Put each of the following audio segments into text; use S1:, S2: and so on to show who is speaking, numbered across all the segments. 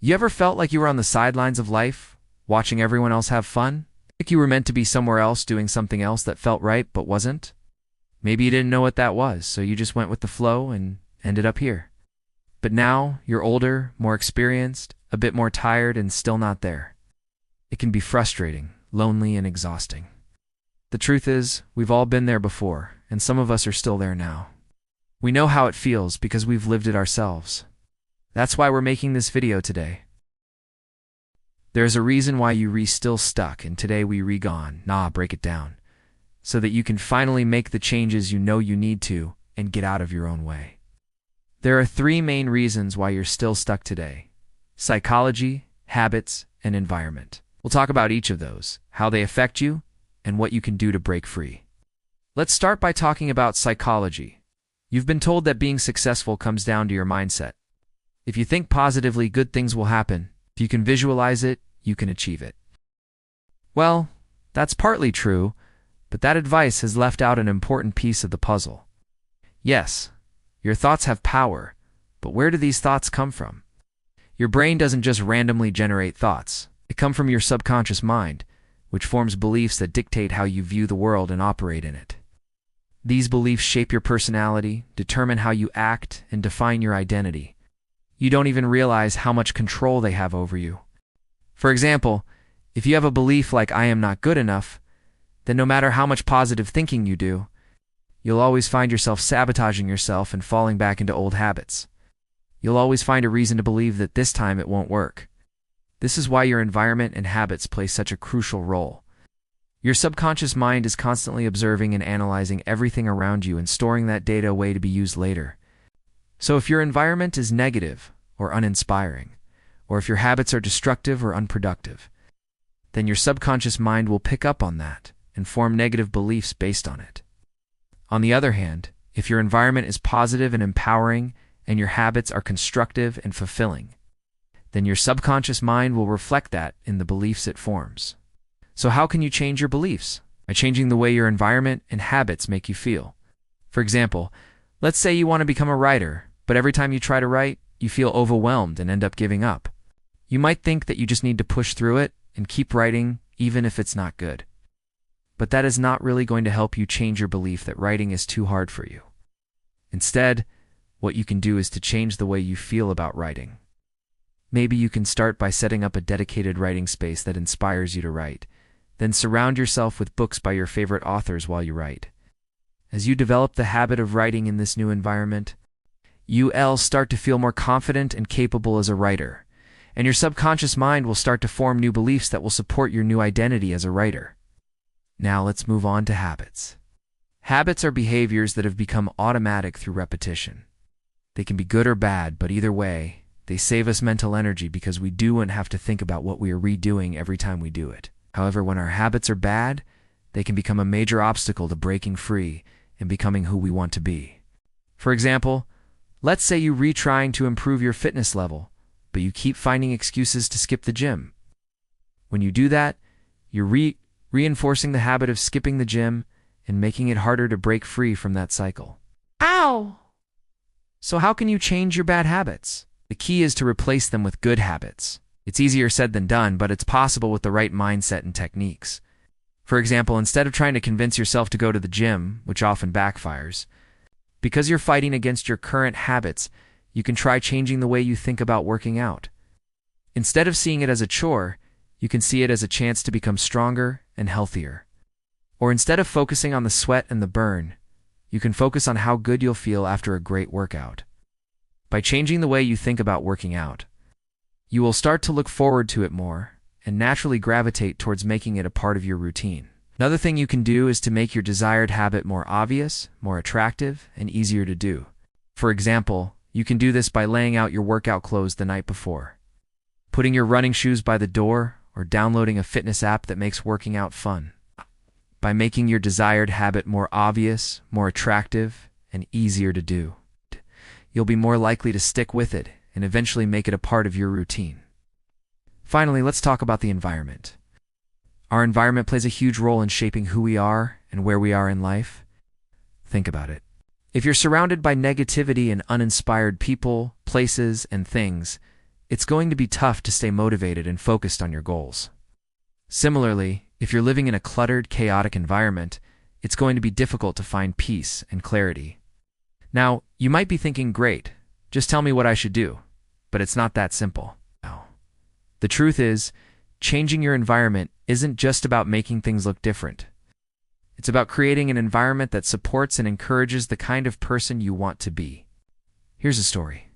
S1: You ever felt like you were on the sidelines of life, watching everyone else have fun? Like you were meant to be somewhere else doing something else that felt right but wasn't? Maybe you didn't know what that was, so you just went with the flow and ended up here. But now, you're older, more experienced, a bit more tired, and still not there. It can be frustrating, lonely, and exhausting. The truth is, we've all been there before, and some of us are still there now. We know how it feels because we've lived it ourselves. That's why we're making this video today. There's a reason why you still stuck, and today we gone, break it down, so that you can finally make the changes you know you need to and get out of your own way. There are 3 main reasons why you're still stuck today: psychology, habits, and environment. We'll talk about each of those, how they affect you, and what you can do to break free. Let's start by talking about psychology. You've been told that being successful comes down to your mindset. If you think positively, good things will happen. If you can visualize it, you can achieve it. Well, that's partly true, but that advice has left out an important piece of the puzzle. Yes, your thoughts have power, but where do these thoughts come from? Your brain doesn't just randomly generate thoughts. They come from your subconscious mind, which forms beliefs that dictate how you view the world and operate in it. These beliefs shape your personality, determine how you act, and define your identity. You don't even realize how much control they have over you. For example, if you have a belief like "I am not good enough," then no matter how much positive thinking you do, you'll always find yourself sabotaging yourself and falling back into old habits. You'll always find a reason to believe that this time it won't work. This is why your environment and habits play such a crucial role. Your subconscious mind is constantly observing and analyzing everything around you and storing that data away to be used later. So if your environment is negative or uninspiring, or if your habits are destructive or unproductive, then your subconscious mind will pick up on that and form negative beliefs based on it. On the other hand, if your environment is positive and empowering and your habits are constructive and fulfilling, then your subconscious mind will reflect that in the beliefs it forms. So how can you change your beliefs? By changing the way your environment and habits make you feel. For example, let's say you want to become a writer, but every time you try to write, you feel overwhelmed and end up giving up. You might think that you just need to push through it and keep writing even if it's not good. But that is not really going to help you change your belief that writing is too hard for you. Instead, what you can do is to change the way you feel about writing. Maybe you can start by setting up a dedicated writing space that inspires you to write. Then surround yourself with books by your favorite authors while you write. As you develop the habit of writing in this new environment, you'll start to feel more confident and capable as a writer, and your subconscious mind will start to form new beliefs that will support your new identity as a writer. Now let's move on to habits. Habits are behaviors that have become automatic through repetition. They can be good or bad, but either way, they save us mental energy because we don't have to think about what we are redoing every time we do it. However, when our habits are bad, they can become a major obstacle to breaking free and becoming who we want to be. For example, let's say you're retrying to improve your fitness level, but you keep finding excuses to skip the gym. When you do that, you're reinforcing the habit of skipping the gym and making it harder to break free from that cycle.
S2: Ow!
S1: So how can you change your bad habits? The key is to replace them with good habits. It's easier said than done, but it's possible with the right mindset and techniques. For example, instead of trying to convince yourself to go to the gym, which often backfires, because you're fighting against your current habits, you can try changing the way you think about working out. Instead of seeing it as a chore, you can see it as a chance to become stronger and healthier. Or instead of focusing on the sweat and the burn, you can focus on how good you'll feel after a great workout. By changing the way you think about working out, you will start to look forward to it more and naturally gravitate towards making it a part of your routine. Another thing you can do is to make your desired habit more obvious, more attractive, and easier to do. For example, you can do this by laying out your workout clothes the night before, putting your running shoes by the door, or downloading a fitness app that makes working out fun. By making your desired habit more obvious, more attractive, and easier to do, you'll be more likely to stick with it and eventually make it a part of your routine. Finally, let's talk about the environment. Our environment plays a huge role in shaping who we are and where we are in life. Think about it. If you're surrounded by negativity and uninspired people, places, and things, it's going to be tough to stay motivated and focused on your goals. Similarly, if you're living in a cluttered, chaotic environment, it's going to be difficult to find peace and clarity. Now, you might be thinking, great, just tell me what I should do. But it's not that simple. No. The truth is, changing your environment isn't just about making things look different. It's about creating an environment that supports and encourages the kind of person you want to be. Here's a story.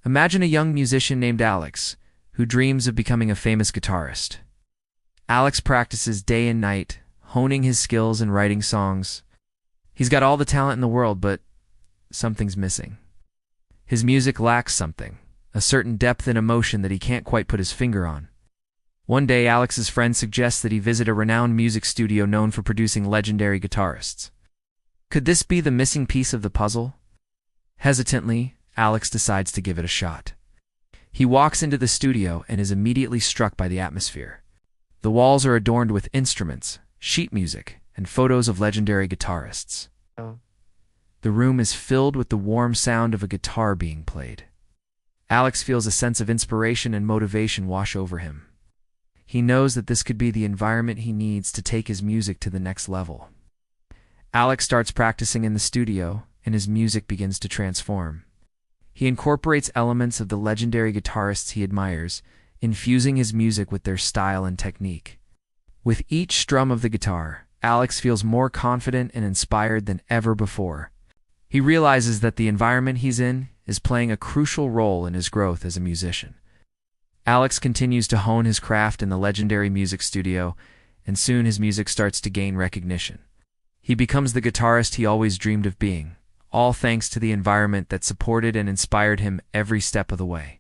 S1: Imagine a young musician named Alex, who dreams of becoming a famous guitarist. Alex practices day and night, honing his skills and writing songs. He's got all the talent in the world, but something's missing. His music lacks something, a certain depth and emotion that he can't quite put his finger on. One day, Alex's friend suggests that he visit a renowned music studio known for producing legendary guitarists. Could this be the missing piece of the puzzle? Hesitantly, Alex decides to give it a shot. He walks into the studio and is immediately struck by the atmosphere. The walls are adorned with instruments, sheet music, and photos of legendary guitarists. The room is filled with the warm sound of a guitar being played. Alex feels a sense of inspiration and motivation wash over him. He knows that this could be the environment he needs to take his music to the next level. Alex starts practicing in the studio, and his music begins to transform. He incorporates elements of the legendary guitarists he admires, infusing his music with their style and technique. With each strum of the guitar, Alex feels more confident and inspired than ever before. He realizes that the environment he's in is playing a crucial role in his growth as a musician. Alex continues to hone his craft in the legendary music studio, and soon his music starts to gain recognition. He becomes the guitarist he always dreamed of being, all thanks to the environment that supported and inspired him every step of the way.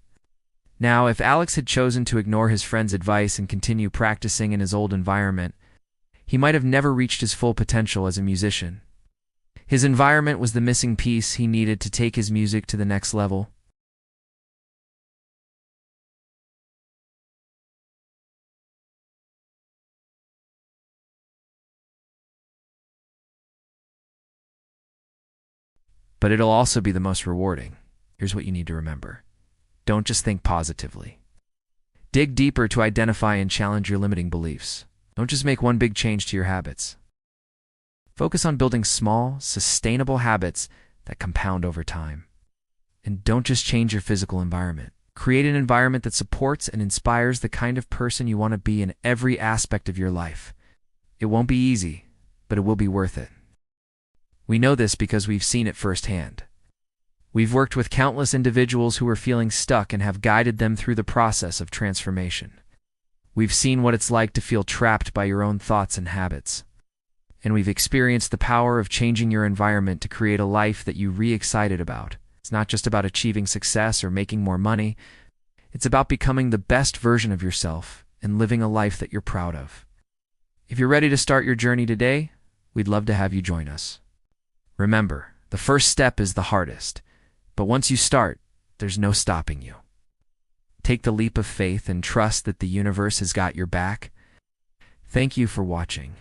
S1: Now, if Alex had chosen to ignore his friend's advice and continue practicing in his old environment, he might have never reached his full potential as a musician. His environment was the missing piece he needed to take his music to the next level. But it'll also be the most rewarding. Here's what you need to remember. Don't just think positively. Dig deeper to identify and challenge your limiting beliefs. Don't just make one big change to your habits. Focus on building small, sustainable habits that compound over time. And don't just change your physical environment. Create an environment that supports and inspires the kind of person you want to be in every aspect of your life. It won't be easy, but it will be worth it. We know this because we've seen it firsthand. We've worked with countless individuals who are feeling stuck and have guided them through the process of transformation. We've seen what it's like to feel trapped by your own thoughts and habits. And we've experienced the power of changing your environment to create a life that you re-excited about. It's not just about achieving success or making more money. It's about becoming the best version of yourself and living a life that you're proud of. If you're ready to start your journey today, we'd love to have you join us. Remember, the first step is the hardest, but once you start, there's no stopping you. Take the leap of faith and trust that the universe has got your back. Thank you for watching.